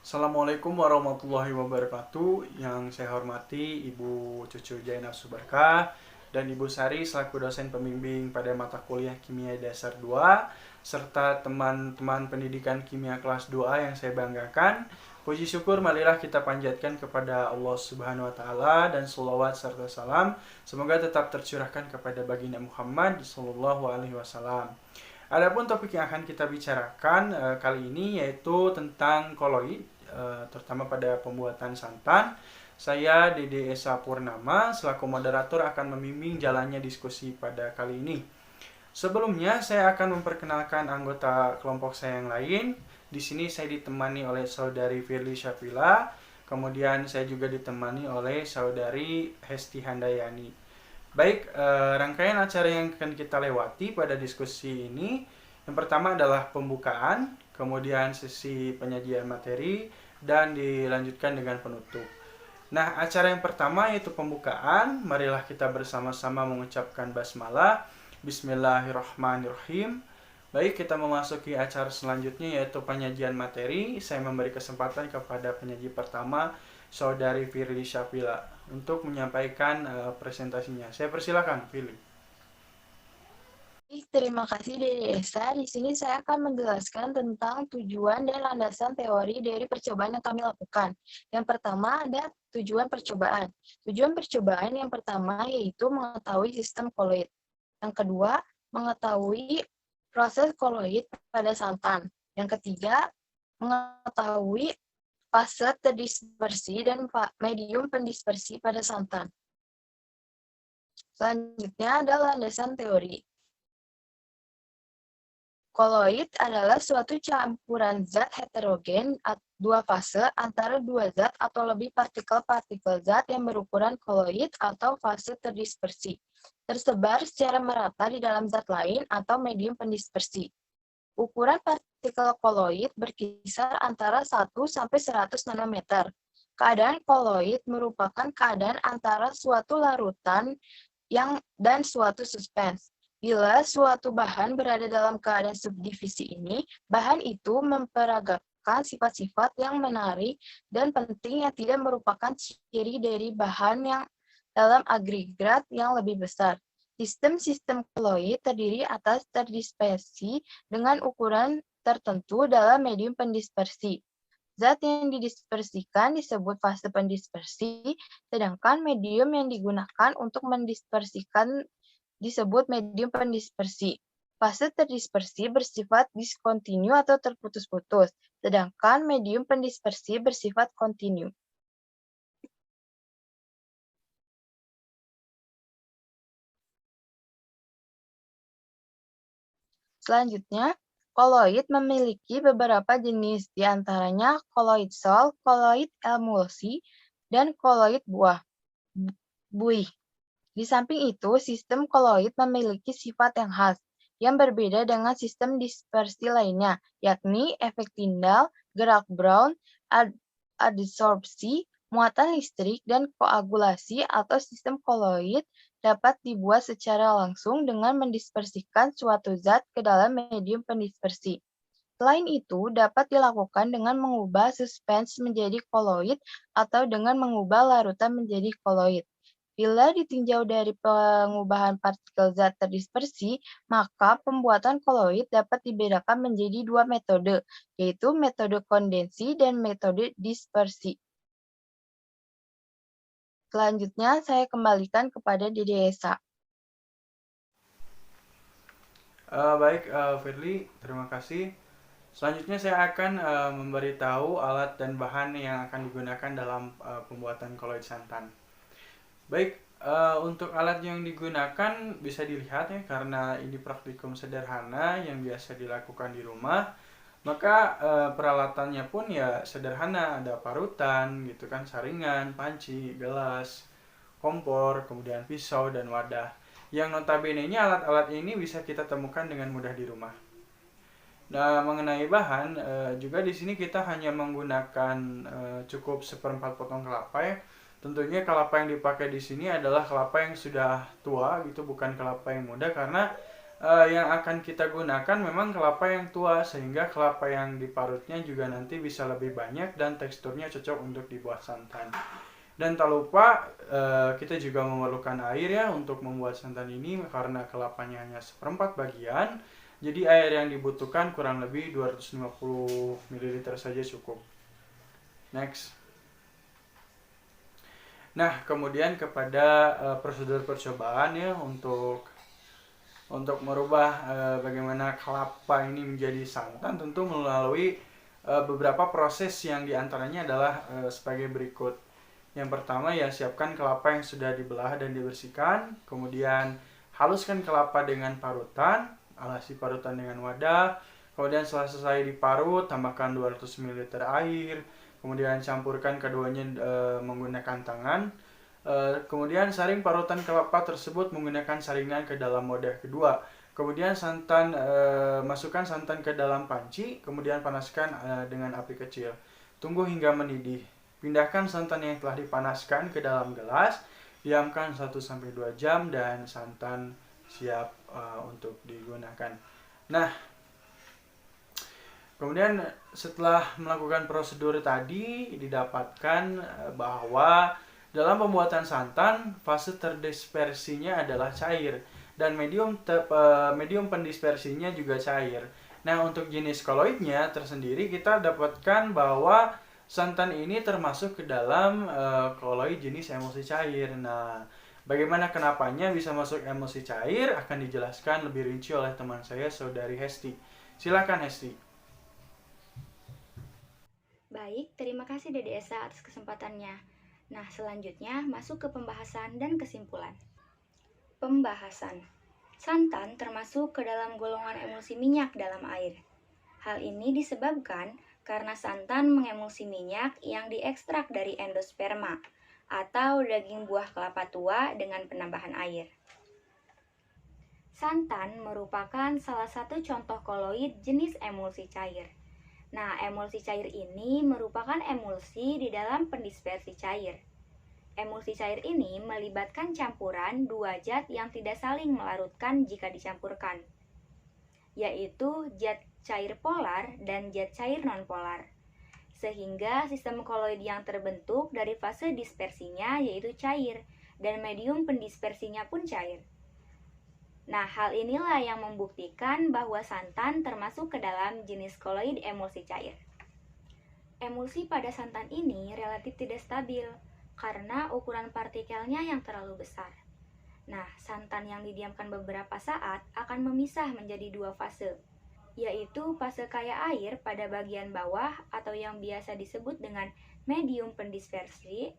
Assalamualaikum warahmatullahi wabarakatuh. Yang saya hormati Ibu Cucu Jainab Subarkah dan Ibu Sari selaku dosen pembimbing pada mata kuliah Kimia Dasar 2 serta teman-teman pendidikan Kimia kelas 2 yang saya banggakan. Puji syukur marilah kita panjatkan kepada Allah Subhanahu wa taala dan sholawat serta salam semoga tetap tercurahkan kepada baginda Muhammad sallallahu alaihi wasallam. Adapun topik yang akan kita bicarakan kali ini yaitu tentang koloid, terutama pada pembuatan santan. Saya Dede Esa Purnama selaku moderator akan membimbing jalannya diskusi pada kali ini. Sebelumnya saya akan memperkenalkan anggota kelompok saya yang lain. Di sini saya ditemani oleh saudari Firly Syafila, kemudian saya juga ditemani oleh saudari Hesti Handayani. Baik, rangkaian acara yang akan kita lewati pada diskusi ini, yang pertama adalah pembukaan, kemudian sesi penyajian materi, dan dilanjutkan dengan penutup. Nah, acara yang pertama yaitu pembukaan. Marilah kita bersama-sama mengucapkan basmalah. Bismillahirrahmanirrahim. Baik, kita memasuki acara selanjutnya yaitu penyajian materi. Saya memberi kesempatan kepada penyaji pertama, Saudari Firly Syafila, untuk menyampaikan presentasinya. Saya persilakan, Firly. Terima kasih Dede Esa. Di sini saya akan menjelaskan tentang tujuan dan landasan teori dari percobaan yang kami lakukan. Yang pertama ada tujuan percobaan. Tujuan percobaan yang pertama yaitu mengetahui sistem koloid. Yang kedua, mengetahui proses koloid pada santan. Yang ketiga, mengetahui fase terdispersi dan medium pendispersi pada santan. Selanjutnya adalah landasan teori. Koloid adalah suatu campuran zat heterogen dua fase antara dua zat atau lebih partikel-partikel zat yang berukuran koloid atau fase terdispersi, tersebar secara merata di dalam zat lain atau medium pendispersi. Ukuran partikel koloid berkisar antara 1 sampai 100 nanometer. Keadaan koloid merupakan keadaan antara suatu larutan dan suatu suspens. Bila suatu bahan berada dalam keadaan subdivisi ini, bahan itu memperagakan sifat-sifat yang menarik dan penting yang tidak merupakan ciri dari bahan yang dalam agregat yang lebih besar. Sistem-sistem koloid terdiri atas terdispersi dengan ukuran tertentu dalam medium pendispersi. Zat yang didispersikan disebut fase pendispersi, sedangkan medium yang digunakan untuk mendispersikan disebut medium pendispersi. Fase terdispersi bersifat diskontinu atau terputus-putus, sedangkan medium pendispersi bersifat kontinu. Selanjutnya, koloid memiliki beberapa jenis, di antaranya koloid sol, koloid emulsi, dan koloid buih. Di samping itu, sistem koloid memiliki sifat yang khas, yang berbeda dengan sistem dispersi lainnya, yakni efek Tyndall, gerak Brown, adsorpsi, muatan listrik, dan koagulasi atau sistem koloid dapat dibuat secara langsung dengan mendispersikan suatu zat ke dalam medium pendispersi. Selain itu, dapat dilakukan dengan mengubah suspens menjadi koloid atau dengan mengubah larutan menjadi koloid. Bila ditinjau dari pengubahan partikel zat terdispersi, maka pembuatan koloid dapat dibedakan menjadi dua metode, yaitu metode kondensi dan metode dispersi. Selanjutnya, saya kembalikan kepada Dede Esa. Baik, Firly, terima kasih. Selanjutnya saya akan memberitahu alat dan bahan yang akan digunakan dalam pembuatan koloid santan. Baik, untuk alat yang digunakan bisa dilihat ya, karena ini praktikum sederhana yang biasa dilakukan di rumah, maka peralatannya pun ya sederhana, ada parutan gitu kan, saringan, panci, gelas, kompor, kemudian pisau dan wadah. Yang notabene-nya alat-alat ini bisa kita temukan dengan mudah di rumah. Nah, mengenai bahan, juga di sini kita hanya menggunakan cukup seperempat potong kelapa ya. Tentunya kelapa yang dipakai di sini adalah kelapa yang sudah tua gitu, bukan kelapa yang muda, karena yang akan kita gunakan memang kelapa yang tua, sehingga kelapa yang diparutnya juga nanti bisa lebih banyak dan teksturnya cocok untuk dibuat santan. Dan tak lupa kita juga memerlukan air ya untuk membuat santan ini, karena kelapanya hanya 1/4 bagian. Jadi air yang dibutuhkan kurang lebih 250 ml saja cukup. Next. Nah, kemudian kepada prosedur percobaan ya untuk merubah bagaimana kelapa ini menjadi santan, tentu melalui beberapa proses yang diantaranya adalah sebagai berikut. Yang pertama ya, siapkan kelapa yang sudah dibelah dan dibersihkan, kemudian haluskan kelapa dengan parutan, alasi parutan dengan wadah, kemudian setelah selesai diparut, tambahkan 200 ml air, kemudian campurkan keduanya menggunakan tangan. Kemudian saring parutan kelapa tersebut menggunakan saringan ke dalam wadah kedua. Kemudian masukkan santan ke dalam panci, kemudian panaskan dengan api kecil. Tunggu hingga mendidih. Pindahkan santan yang telah dipanaskan ke dalam gelas, diamkan 1-2 jam dan santan siap untuk digunakan. Nah, kemudian setelah melakukan prosedur tadi, didapatkan bahwa dalam pembuatan santan, fase terdispersinya adalah cair dan medium pendispersinya juga cair. Nah, untuk jenis koloidnya tersendiri kita dapatkan bahwa santan ini termasuk ke dalam koloid jenis emulsi cair. Nah, bagaimana kenapanya bisa masuk emulsi cair akan dijelaskan lebih rinci oleh teman saya, Saudari Hesti. Silakan Hesti. Baik, terima kasih Dede Esa atas kesempatannya. Nah, selanjutnya masuk ke pembahasan dan kesimpulan. Pembahasan. Santan termasuk ke dalam golongan emulsi minyak dalam air. Hal ini disebabkan karena santan mengemulsi minyak yang diekstrak dari endosperma atau daging buah kelapa tua dengan penambahan air. Santan merupakan salah satu contoh koloid jenis emulsi cair. Nah, emulsi cair ini merupakan emulsi di dalam pendispersi cair. Emulsi cair ini melibatkan campuran dua zat yang tidak saling melarutkan jika dicampurkan, yaitu zat cair polar dan zat cair nonpolar. Sehingga sistem koloid yang terbentuk dari fase dispersinya yaitu cair dan medium pendispersinya pun cair. Nah, hal inilah yang membuktikan bahwa santan termasuk ke dalam jenis koloid emulsi cair. Emulsi pada santan ini relatif tidak stabil karena ukuran partikelnya yang terlalu besar. Nah, santan yang didiamkan beberapa saat akan memisah menjadi dua fase, yaitu fase kaya air pada bagian bawah atau yang biasa disebut dengan medium pendispersi,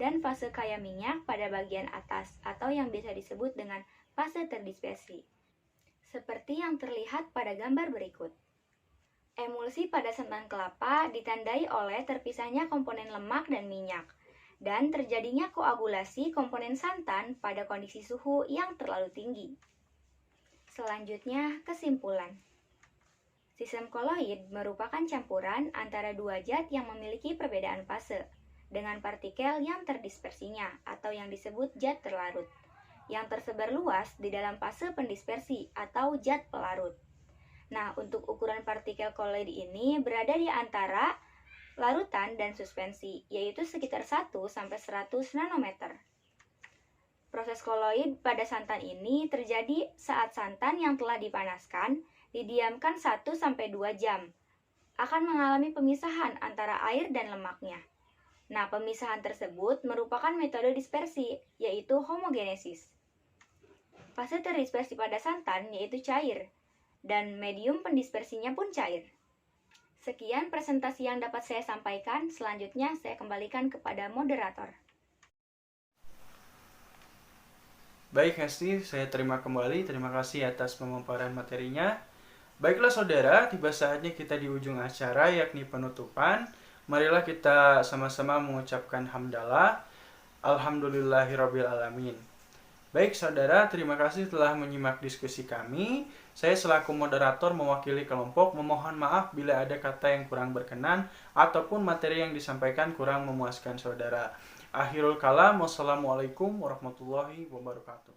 dan fase kaya minyak pada bagian atas atau yang biasa disebut dengan fase terdispersi. Seperti yang terlihat pada gambar berikut. Emulsi pada santan kelapa ditandai oleh terpisahnya komponen lemak dan minyak, dan terjadinya koagulasi komponen santan pada kondisi suhu yang terlalu tinggi. Selanjutnya, kesimpulan. Sistem koloid merupakan campuran antara dua zat yang memiliki perbedaan fase, dengan partikel yang terdispersinya atau yang disebut zat terlarut, yang tersebar luas di dalam fase pendispersi atau zat pelarut. Nah, untuk ukuran partikel koloid ini berada di antara larutan dan suspensi, yaitu sekitar 1-100 nanometer. Proses koloid pada santan ini terjadi saat santan yang telah dipanaskan didiamkan 1-2 jam, akan mengalami pemisahan antara air dan lemaknya. Nah, pemisahan tersebut merupakan metode dispersi, yaitu homogenesis. Fase terdispersi pada santan yaitu cair, dan medium pendispersinya pun cair. Sekian presentasi yang dapat saya sampaikan, selanjutnya saya kembalikan kepada moderator. Baik Hesti, saya terima kembali, terima kasih atas pemaparan materinya. Baiklah saudara, tiba saatnya kita di ujung acara yakni penutupan. Marilah kita sama-sama mengucapkan hamdalah. Alhamdulillahirrabbilalamin. Baik saudara, terima kasih telah menyimak diskusi kami. Saya selaku moderator mewakili kelompok memohon maaf bila ada kata yang kurang berkenan ataupun materi yang disampaikan kurang memuaskan saudara. Akhirul kalam, wassalamualaikum warahmatullahi wabarakatuh.